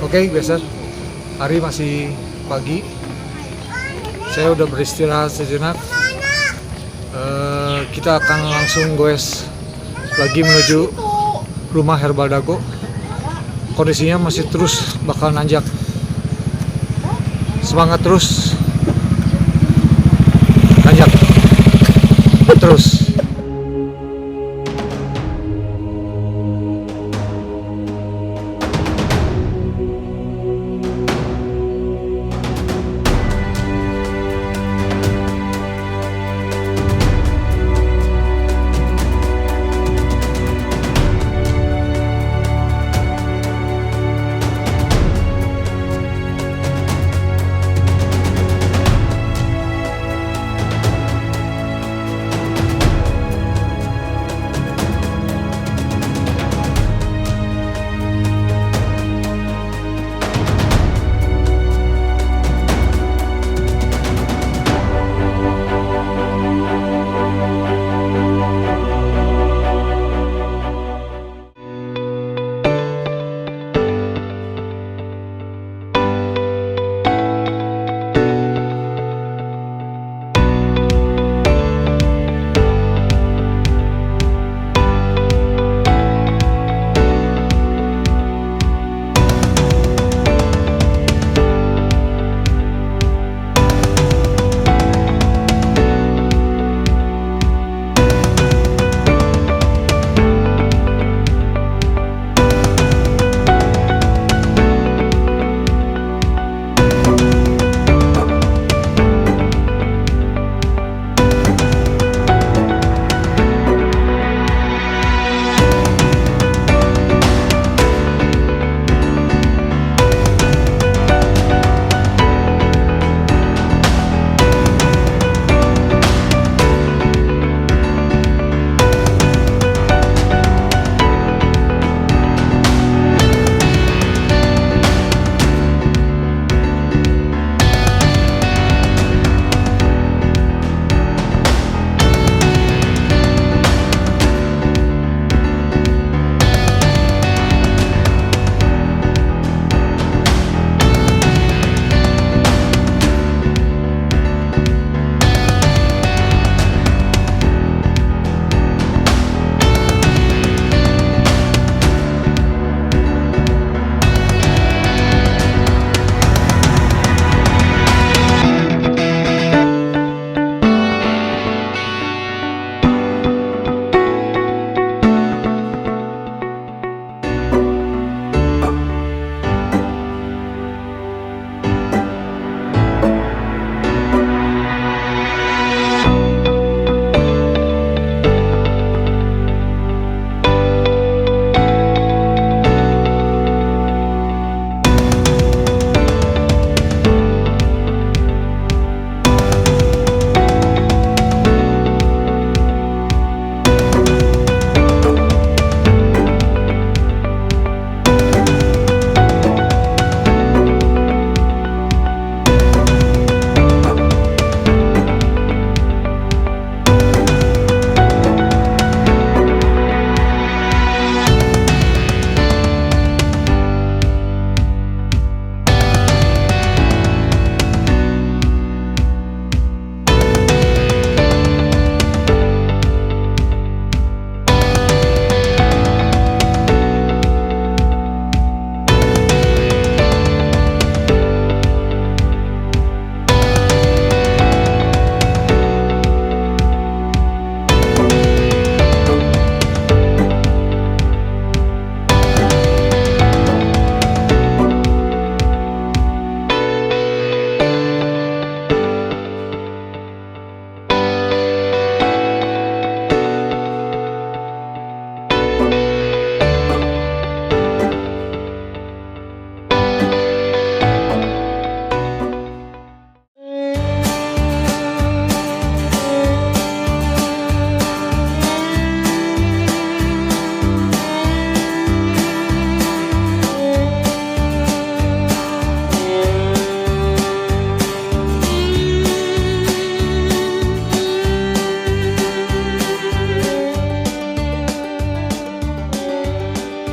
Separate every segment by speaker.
Speaker 1: Oke, geser. Hari masih pagi. Saya udah beristirahat sejenak. Kita akan langsung goes lagi menuju rumah Herbal Dago. Kondisinya masih terus bakal nanjak. Semangat terus. Nanjak. Terus.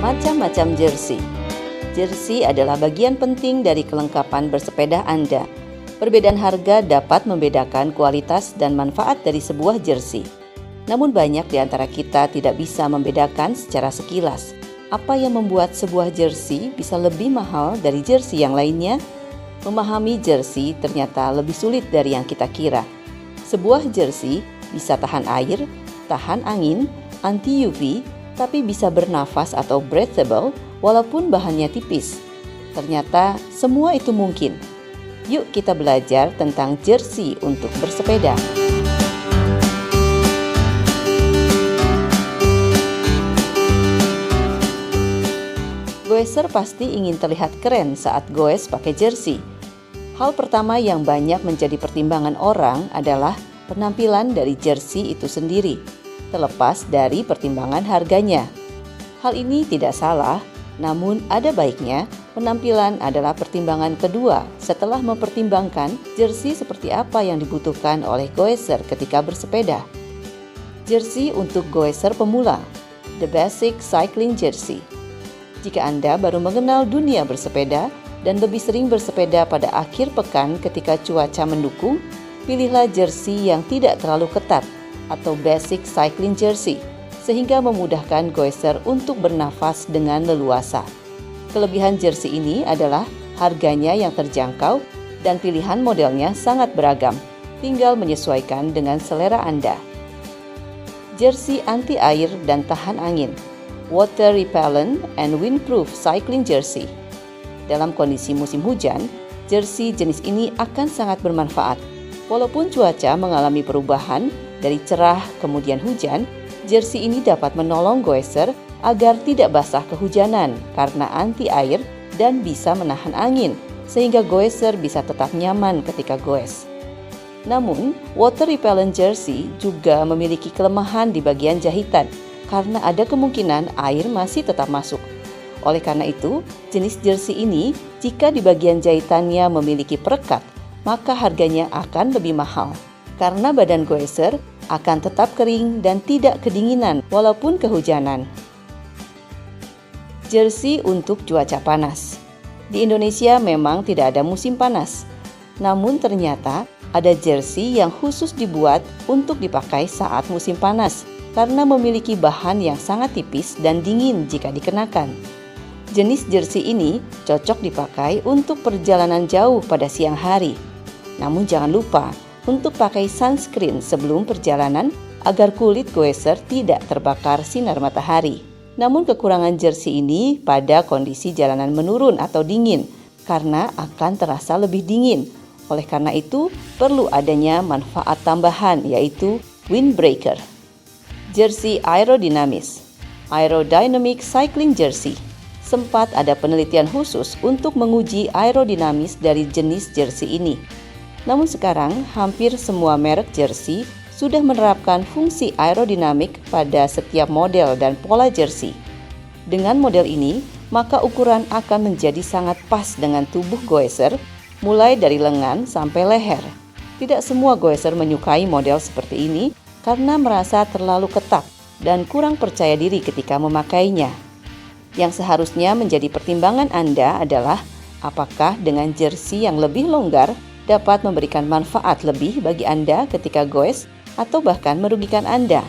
Speaker 2: macam-macam jersey. Jersey adalah bagian penting dari kelengkapan bersepeda Anda. Perbedaan harga dapat membedakan kualitas dan manfaat dari sebuah jersey. Namun banyak di antara kita tidak bisa membedakan secara sekilas. Apa yang membuat sebuah jersey bisa lebih mahal dari jersey yang lainnya? Memahami jersey ternyata lebih sulit dari yang kita kira. Sebuah jersey bisa tahan air, tahan angin, anti UV, tapi bisa bernafas atau breathable walaupun bahannya tipis. Ternyata semua itu mungkin. Yuk kita belajar tentang jersey untuk bersepeda. Goeser pasti ingin terlihat keren saat goes pakai jersey. Hal pertama yang banyak menjadi pertimbangan orang adalah penampilan dari jersey itu sendiri, terlepas dari pertimbangan harganya. Hal ini tidak salah, namun ada baiknya penampilan adalah pertimbangan kedua setelah mempertimbangkan jersey seperti apa yang dibutuhkan oleh goeser ketika bersepeda. Jersey untuk goeser pemula, The Basic Cycling Jersey. Jika Anda baru mengenal dunia bersepeda dan lebih sering bersepeda pada akhir pekan ketika cuaca mendukung, pilihlah jersey yang tidak terlalu ketat atau Basic Cycling Jersey, sehingga memudahkan goeser untuk bernafas dengan leluasa. Kelebihan jersey ini adalah harganya yang terjangkau dan pilihan modelnya sangat beragam, tinggal menyesuaikan dengan selera Anda. Jersey anti air dan tahan angin, Water Repellent and Windproof Cycling Jersey. Dalam kondisi musim hujan, jersey jenis ini akan sangat bermanfaat. Walaupun cuaca mengalami perubahan dari cerah kemudian hujan, jersey ini dapat menolong goeser agar tidak basah kehujanan karena anti air dan bisa menahan angin, sehingga goeser bisa tetap nyaman ketika goes. Namun, water repellent jersey juga memiliki kelemahan di bagian jahitan karena ada kemungkinan air masih tetap masuk. Oleh karena itu, jenis jersey ini jika di bagian jahitannya memiliki perekat, maka harganya akan lebih mahal karena badan goeser akan tetap kering dan tidak kedinginan walaupun kehujanan. Jersey untuk cuaca panas. Di Indonesia memang tidak ada musim panas, namun ternyata ada jersey yang khusus dibuat untuk dipakai saat musim panas karena memiliki bahan yang sangat tipis dan dingin jika dikenakan. Jenis jersey ini cocok dipakai untuk perjalanan jauh pada siang hari. Namun jangan lupa untuk pakai sunscreen sebelum perjalanan agar kulit goeser tidak terbakar sinar matahari. Namun kekurangan jersey ini pada kondisi jalanan menurun atau dingin karena akan terasa lebih dingin. Oleh karena itu perlu adanya manfaat tambahan yaitu windbreaker. Jersey aerodinamis, Aerodynamic Cycling Jersey. Sempat ada penelitian khusus untuk menguji aerodinamis dari jenis jersey ini. Namun sekarang hampir semua merek jersey sudah menerapkan fungsi aerodinamik pada setiap model dan pola jersey. Dengan model ini, maka ukuran akan menjadi sangat pas dengan tubuh goeser, mulai dari lengan sampai leher. Tidak semua goeser menyukai model seperti ini karena merasa terlalu ketat dan kurang percaya diri ketika memakainya. Yang seharusnya menjadi pertimbangan Anda adalah apakah dengan jersey yang lebih longgar dapat memberikan manfaat lebih bagi Anda ketika goes atau bahkan merugikan Anda.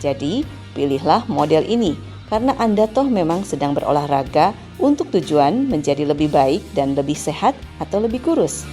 Speaker 2: Jadi, pilihlah model ini karena Anda toh memang sedang berolahraga untuk tujuan menjadi lebih baik dan lebih sehat atau lebih kurus.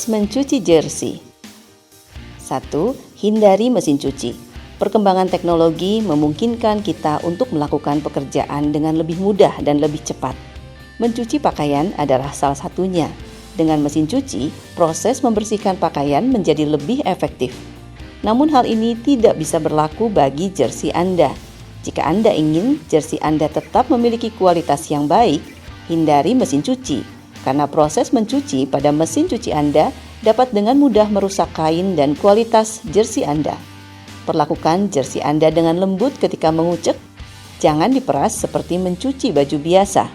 Speaker 2: proses mencuci jersey. 1. Hindari mesin cuci. Perkembangan teknologi memungkinkan kita untuk melakukan pekerjaan dengan lebih mudah dan lebih cepat. Mencuci pakaian adalah salah satunya. Dengan mesin cuci, proses membersihkan pakaian menjadi lebih efektif. Namun hal ini tidak bisa berlaku bagi jersey Anda. Jika Anda ingin jersey Anda tetap memiliki kualitas yang baik, hindari mesin cuci, karena proses mencuci pada mesin cuci Anda dapat dengan mudah merusak kain dan kualitas jersey Anda. Perlakukan jersey Anda dengan lembut ketika mengucek, jangan diperas seperti mencuci baju biasa.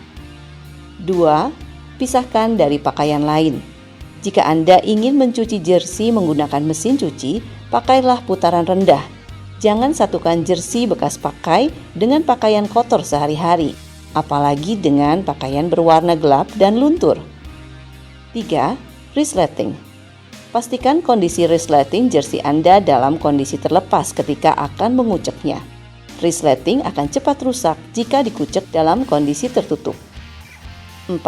Speaker 2: 2. Pisahkan dari pakaian lain. Jika Anda ingin mencuci jersey menggunakan mesin cuci, pakailah putaran rendah. Jangan satukan jersey bekas pakai dengan pakaian kotor sehari-hari, apalagi dengan pakaian berwarna gelap dan luntur. 3. Resleting. Pastikan kondisi resleting jersey Anda dalam kondisi terlepas ketika akan menguceknya. Resleting akan cepat rusak jika dikucek dalam kondisi tertutup. 4.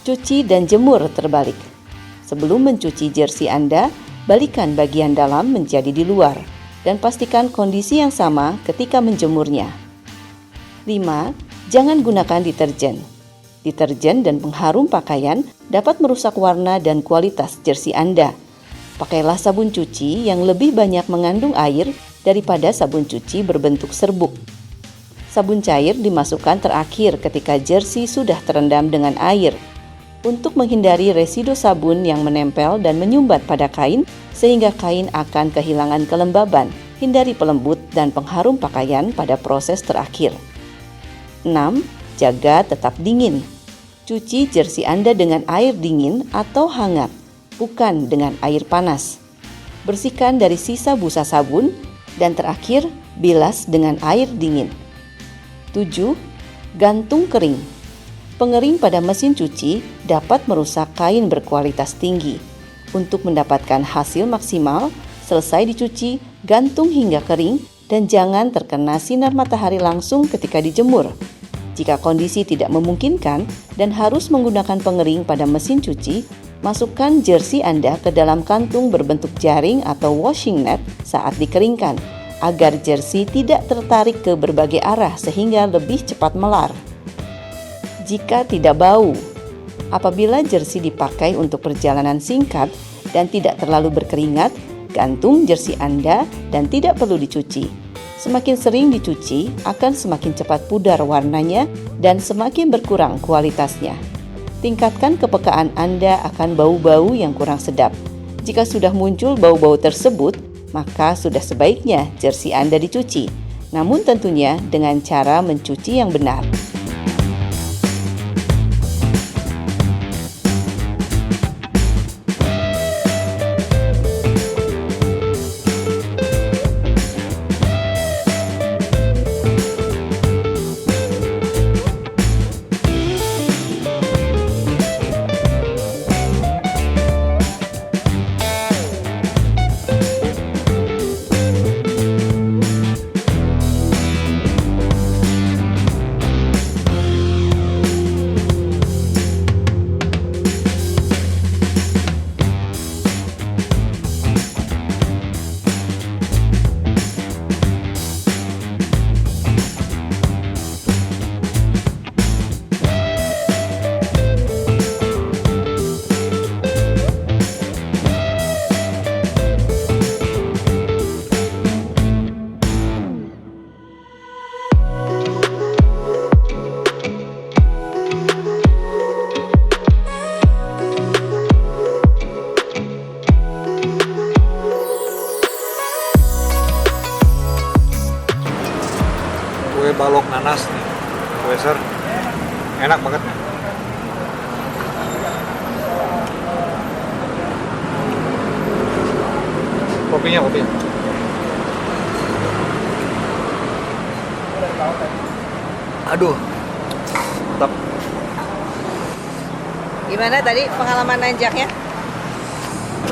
Speaker 2: Cuci dan jemur terbalik. Sebelum mencuci jersey Anda, balikan bagian dalam menjadi di luar dan pastikan kondisi yang sama ketika menjemurnya. 5. Jangan gunakan deterjen. Deterjen dan pengharum pakaian dapat merusak warna dan kualitas jersey Anda. Pakailah sabun cuci yang lebih banyak mengandung air daripada sabun cuci berbentuk serbuk. Sabun cair dimasukkan terakhir ketika jersey sudah terendam dengan air untuk menghindari residu sabun yang menempel dan menyumbat pada kain sehingga kain akan kehilangan kelembaban. Hindari pelembut dan pengharum pakaian pada proses terakhir. 6. Jaga tetap dingin. Cuci jersey Anda dengan air dingin atau hangat, bukan dengan air panas. Bersihkan dari sisa busa sabun dan terakhir bilas dengan air dingin. 7. Gantung kering. Pengering pada mesin cuci dapat merusak kain berkualitas tinggi. Untuk mendapatkan hasil maksimal, selesai dicuci, gantung hingga kering dan jangan terkena sinar matahari langsung ketika dijemur. Jika kondisi tidak memungkinkan dan harus menggunakan pengering pada mesin cuci, masukkan jersey Anda ke dalam kantung berbentuk jaring atau washing net saat dikeringkan, agar jersey tidak tertarik ke berbagai arah sehingga lebih cepat melar. Jika tidak bau, apabila jersey dipakai untuk perjalanan singkat dan tidak terlalu berkeringat, gantung jersey Anda dan tidak perlu dicuci. Semakin sering dicuci, akan semakin cepat pudar warnanya dan semakin berkurang kualitasnya. Tingkatkan kepekaan Anda akan bau-bau yang kurang sedap. Jika sudah muncul bau-bau tersebut, maka sudah sebaiknya jersey Anda dicuci. Namun tentunya dengan cara mencuci yang benar.
Speaker 1: Kue balok nanas nih, kue ser, enak banget nih. Kopinya. Aduh, mantap.
Speaker 2: Gimana tadi pengalaman nanjaknya?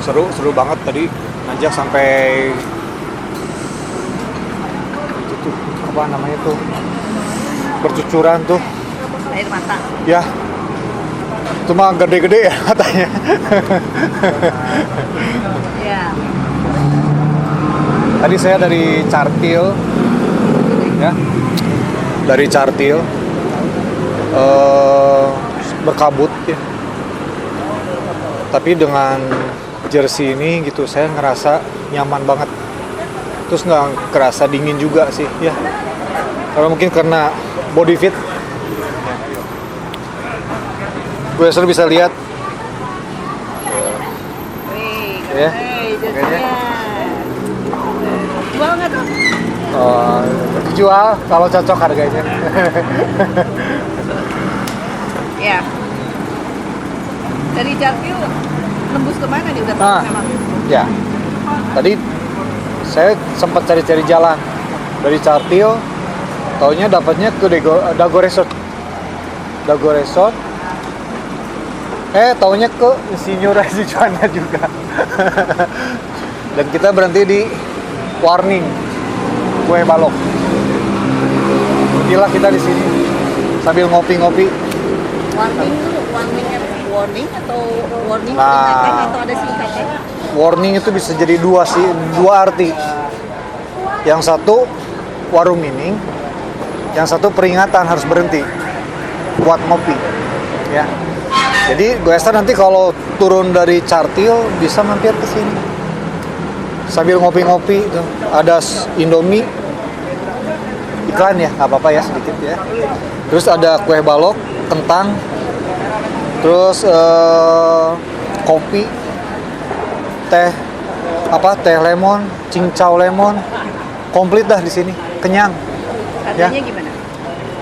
Speaker 1: Seru banget tadi, nanjak sampai itu tuh, apa namanya tuh, bercucuran tuh.
Speaker 2: Air mata.
Speaker 1: Ya, Cuma gede-gede ya katanya.
Speaker 2: Ya.
Speaker 1: Tadi saya dari Cartil, ya, dari Cartil berkabut ya. Tapi dengan jersey ini gitu saya ngerasa nyaman banget. Terus nggak kerasa dingin juga sih ya. Karena mungkin karena body fit. Gue selalu bisa lihat. Ya.
Speaker 2: Jual nggak tuh?
Speaker 1: Dijual kalau cocok harganya.
Speaker 2: Ya. Dari Cartil nembus kemana nih udah
Speaker 1: Nah,
Speaker 2: memang?
Speaker 1: ya. Tadi saya sempat cari-cari jalan dari Cartil, taunya dapatnya ke Dago Resort. Dago Resort. Taunya ke Insinyur Haji Juanda juga. Dan kita berhenti di Warning Kue Balok. Berhentilah kita di sini sambil ngopi-ngopi.
Speaker 2: Warning atau warning
Speaker 1: Nah.
Speaker 2: peringatan atau ada singkatnya?
Speaker 1: Warning itu bisa jadi dua arti. Yang satu warung mining, yang satu peringatan harus berhenti buat ngopi. Ya. Jadi Goester nanti kalau turun dari Cartil bisa mampir ke sini sambil ngopi-ngopi. Ada Indomie, iklan ya, nggak apa-apa ya sedikit ya. Terus ada kue balok, kentang, terus kopi, teh lemon, cincau lemon, komplit dah di sini, kenyang.
Speaker 2: Harganya
Speaker 1: Ya.
Speaker 2: gimana?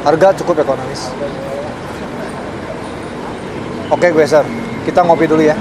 Speaker 1: Harga cukup ekonomis. Oke, Goester, kita ngopi dulu ya.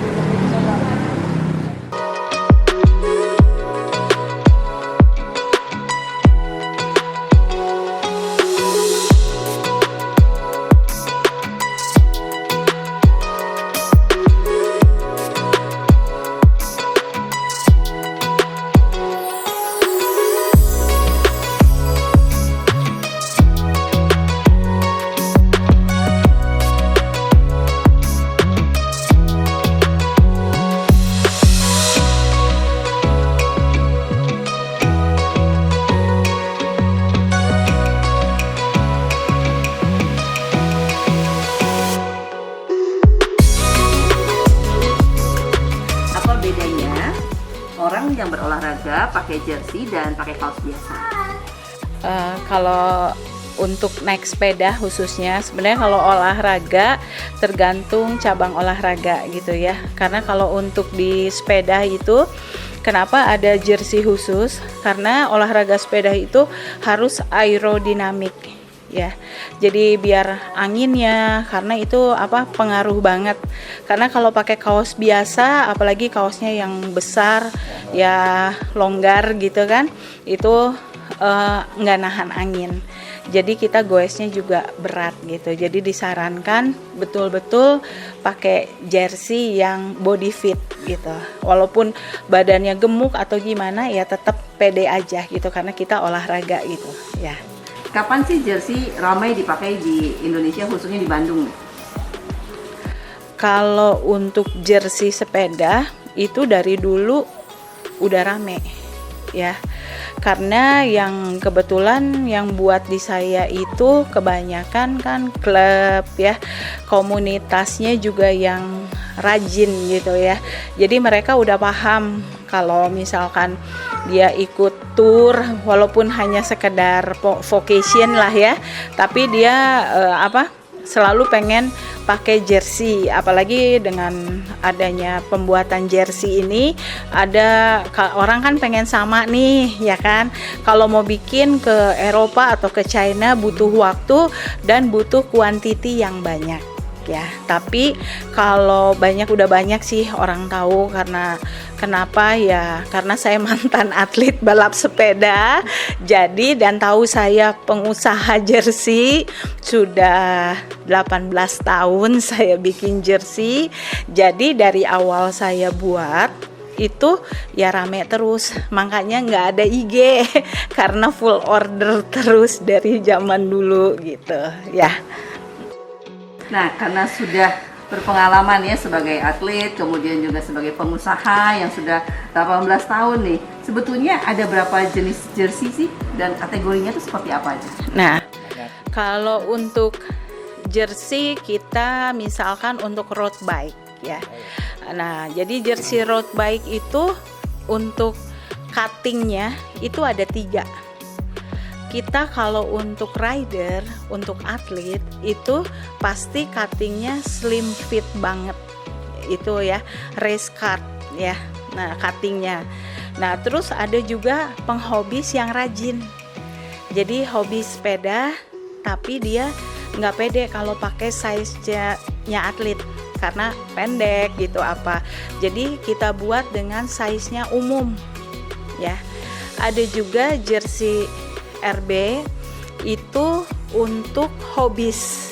Speaker 2: Apa bedanya orang yang berolahraga pakai jersey dan pakai kaos biasa?
Speaker 3: Kalau untuk naik sepeda khususnya, sebenarnya kalau olahraga tergantung cabang olahraga gitu ya. Karena kalau untuk di sepeda itu, kenapa ada jersey khusus? Karena olahraga sepeda itu harus aerodinamik ya. Jadi biar anginnya, karena itu pengaruh banget. Karena kalau pakai kaos biasa, apalagi kaosnya yang besar ya, longgar gitu kan, itu nggak nahan angin. Jadi kita goesnya juga berat gitu. Jadi disarankan betul-betul pakai jersey yang body fit gitu. Walaupun badannya gemuk atau gimana ya tetap pede aja gitu karena kita olahraga gitu ya.
Speaker 2: Kapan sih jersey ramai dipakai di Indonesia, khususnya di Bandung?
Speaker 3: Kalau untuk jersey sepeda itu dari dulu udah rame ya. Karena yang kebetulan yang buat di saya itu kebanyakan kan klub ya, komunitasnya juga yang rajin gitu ya. Jadi mereka udah paham kalau misalkan dia ikut tour walaupun hanya sekedar vacation lah ya, tapi dia selalu pengen pakai jersey, apalagi dengan adanya pembuatan jersey ini ada orang kan pengen sama nih ya kan. Kalau mau bikin ke Eropa atau ke China butuh waktu dan butuh kuantiti yang banyak ya. Tapi kalau udah banyak sih orang tahu. Karena kenapa ya, karena saya mantan atlet balap sepeda, jadi dan tahu saya pengusaha jersey sudah 18 tahun saya bikin jersey. Jadi dari awal saya buat itu ya rame terus, makanya nggak ada IG karena full order terus dari zaman dulu gitu ya.
Speaker 2: Nah, karena sudah berpengalaman ya sebagai atlet, kemudian juga sebagai pengusaha yang sudah 18 tahun nih. Sebetulnya ada berapa jenis jersey sih dan kategorinya itu seperti apa aja?
Speaker 3: Nah, kalau untuk jersey kita misalkan untuk road bike ya. Nah, jadi jersey road bike itu untuk cuttingnya itu ada 3. Kita kalau untuk rider, untuk atlet itu pasti cuttingnya slim fit banget, itu ya, race cut ya. Nah, cuttingnya. Nah, terus ada juga penghobis yang rajin. Jadi hobi sepeda, tapi dia nggak pede kalau pakai size-nya atlet karena pendek gitu apa. Jadi kita buat dengan size-nya umum ya. Ada juga jersey RB itu untuk hobis.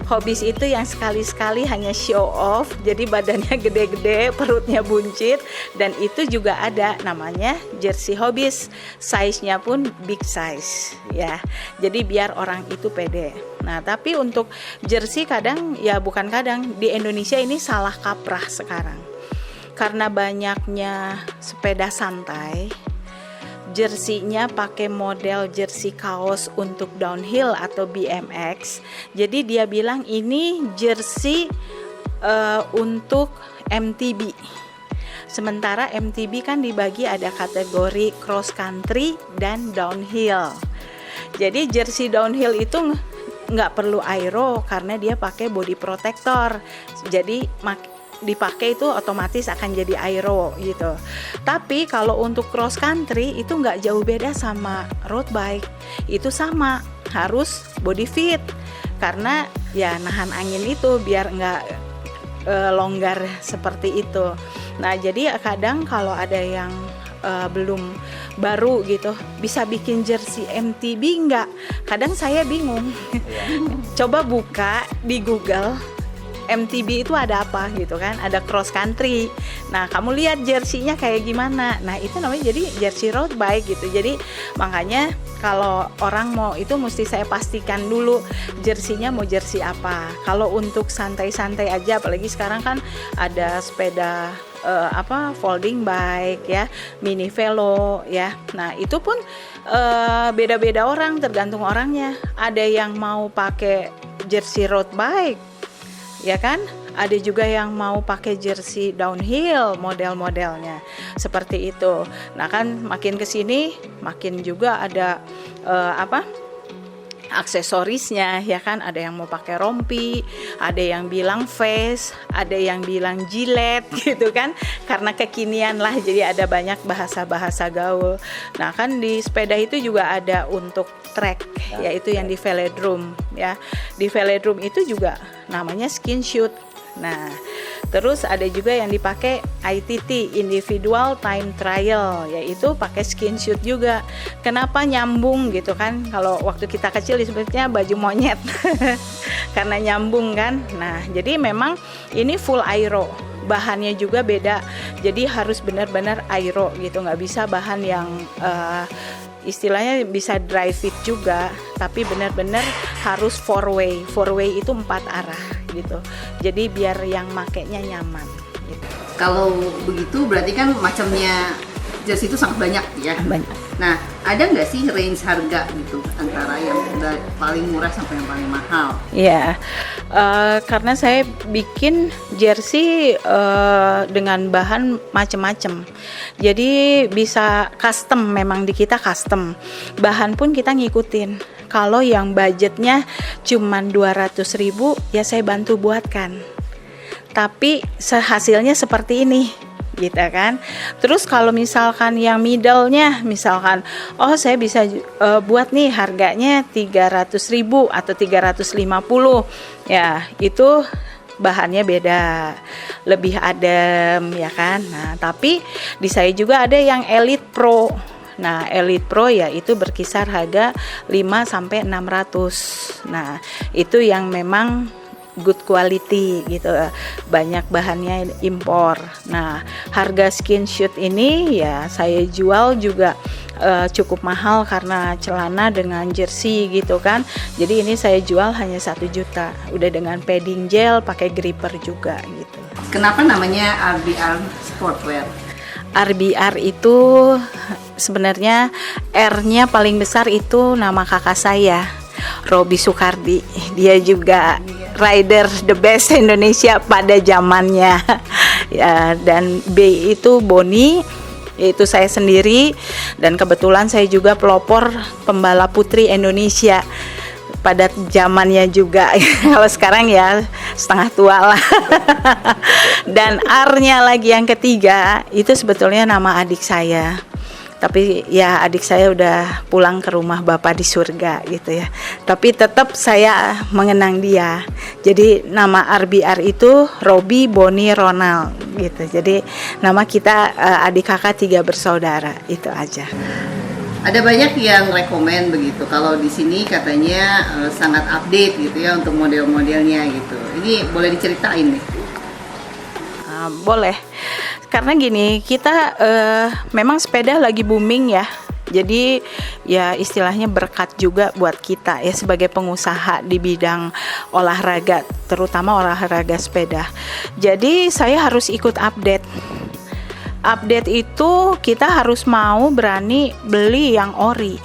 Speaker 3: Hobis itu yang sekali-sekali hanya show off, jadi badannya gede-gede, perutnya buncit, dan itu juga ada namanya jersey hobis. Size-nya pun big size ya. Jadi biar orang itu pede. Nah, tapi untuk jersey kadang ya bukan kadang, di Indonesia ini salah kaprah sekarang. Karena banyaknya sepeda santai, jersey-nya pakai model jersey kaos untuk downhill atau BMX. Jadi dia bilang ini jersey untuk MTB. Sementara MTB kan dibagi ada kategori cross country dan downhill. Jadi jersey downhill itu nggak perlu aero karena dia pakai body protector. Jadi dipakai itu otomatis akan jadi aero gitu. Tapi kalau untuk cross country itu nggak jauh beda sama road bike. Itu sama, harus body fit karena ya nahan angin itu biar nggak longgar seperti itu. Nah, jadi kadang kalau ada yang belum baru gitu bisa bikin jersey MTB nggak? Kadang saya bingung. Coba buka di Google MTB itu ada apa gitu kan, ada cross country. Nah, kamu lihat jersey-nya kayak gimana. Nah, itu namanya jadi jersey road bike gitu. Jadi makanya kalau orang mau itu mesti saya pastikan dulu jersey-nya mau jersey apa. Kalau untuk santai-santai aja, apalagi sekarang kan ada sepeda folding bike ya, mini velo ya. Nah, itu pun beda-beda orang, tergantung orangnya. Ada yang mau pakai jersey road bike ya kan, ada juga yang mau pakai jersey downhill model-modelnya seperti itu. Nah, kan makin kesini makin juga ada aksesorisnya ya kan, ada yang mau pakai rompi, ada yang bilang vest, ada yang bilang jilet gitu kan, karena kekinian lah, jadi ada banyak bahasa-bahasa gaul. Nah, kan di sepeda itu juga ada untuk track, yaitu yang di velodrome ya. Di velodrome itu juga namanya skin shoot. Nah, terus ada juga yang dipakai ITT, individual time trial, yaitu pakai skin shoot juga. Kenapa nyambung gitu kan? Kalau waktu kita kecil disebutnya baju monyet karena nyambung kan. Nah, jadi memang ini full aero, bahannya juga beda. Jadi harus benar-benar aero gitu, nggak bisa bahan yang istilahnya bisa dry fit juga, tapi benar-benar harus four way. Four way itu 4 arah gitu. Jadi biar yang makainya nyaman gitu.
Speaker 2: Kalau begitu berarti kan macamnya jersey itu sangat banyak ya.
Speaker 3: Banyak.
Speaker 2: Nah, ada nggak sih range harga gitu antara yang paling murah sampai yang paling mahal?
Speaker 3: Ya, karena saya bikin jersey dengan bahan macam-macam. Jadi bisa custom, memang di kita custom. Bahan pun kita ngikutin. Kalau yang budgetnya cuman 200.000, ya saya bantu buatkan. Tapi hasilnya seperti ini. Gitu kan. Terus kalau misalkan yang middle-nya, misalkan saya bisa buat nih harganya 300.000 atau 350, ya itu bahannya beda, lebih adem ya kan. Nah, tapi di saya juga ada yang Elite Pro. Nah, Elite Pro ya itu berkisar harga 5 sampai 600. Nah, itu yang memang good quality gitu, banyak bahannya impor. Nah, harga skin shoot ini ya saya jual juga cukup mahal karena celana dengan jersey gitu kan. Jadi ini saya jual hanya 1 juta, udah dengan padding gel, pakai gripper juga gitu.
Speaker 2: Kenapa namanya RBR Sportwear?
Speaker 3: RBR itu sebenarnya R-nya paling besar itu nama kakak saya, Robi Sukardi. Dia juga rider the best Indonesia pada zamannya. Ya, dan B itu Boni, yaitu saya sendiri, dan kebetulan saya juga pelopor pembalap putri Indonesia pada zamannya juga. Kalau sekarang ya setengah tua lah. Dan R-nya lagi yang ketiga itu sebetulnya nama adik saya. Tapi ya adik saya udah pulang ke rumah Bapak di surga gitu ya. Tapi tetap saya mengenang dia. Jadi nama RBR itu Robi, Boni, Ronald gitu. Jadi nama kita adik kakak 3 bersaudara, itu aja.
Speaker 2: Ada banyak yang rekomen begitu. Kalau di sini katanya sangat update gitu ya untuk model-modelnya gitu. Ini boleh diceritain nih?
Speaker 3: Boleh. Karena gini, kita memang sepeda lagi booming ya. Jadi ya istilahnya berkat juga buat kita ya sebagai pengusaha di bidang olahraga, terutama olahraga sepeda. Jadi saya harus ikut update. Update itu kita harus mau berani beli yang ori,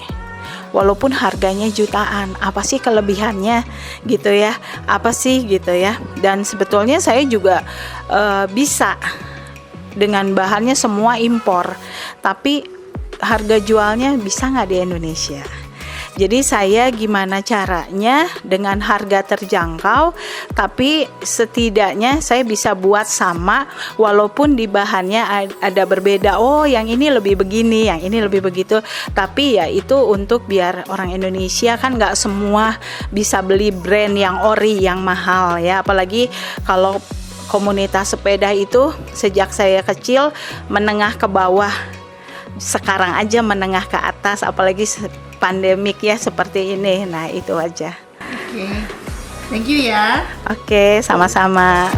Speaker 3: walaupun harganya jutaan. Apa sih kelebihannya gitu ya, apa sih gitu ya. Dan sebetulnya saya juga bisa dengan bahannya semua impor, tapi harga jualnya bisa nggak di Indonesia. Jadi saya gimana caranya dengan harga terjangkau, tapi setidaknya saya bisa buat sama walaupun di bahannya ada berbeda. Oh, yang ini lebih begini, yang ini lebih begitu. Tapi ya itu untuk biar orang Indonesia kan nggak semua bisa beli brand yang ori, yang mahal ya. Apalagi kalau komunitas sepeda itu sejak saya kecil menengah ke bawah. Sekarang aja menengah ke atas, apalagi pandemik ya seperti ini. Nah itu aja.
Speaker 2: Oke, thank you ya.
Speaker 3: Oke, sama-sama.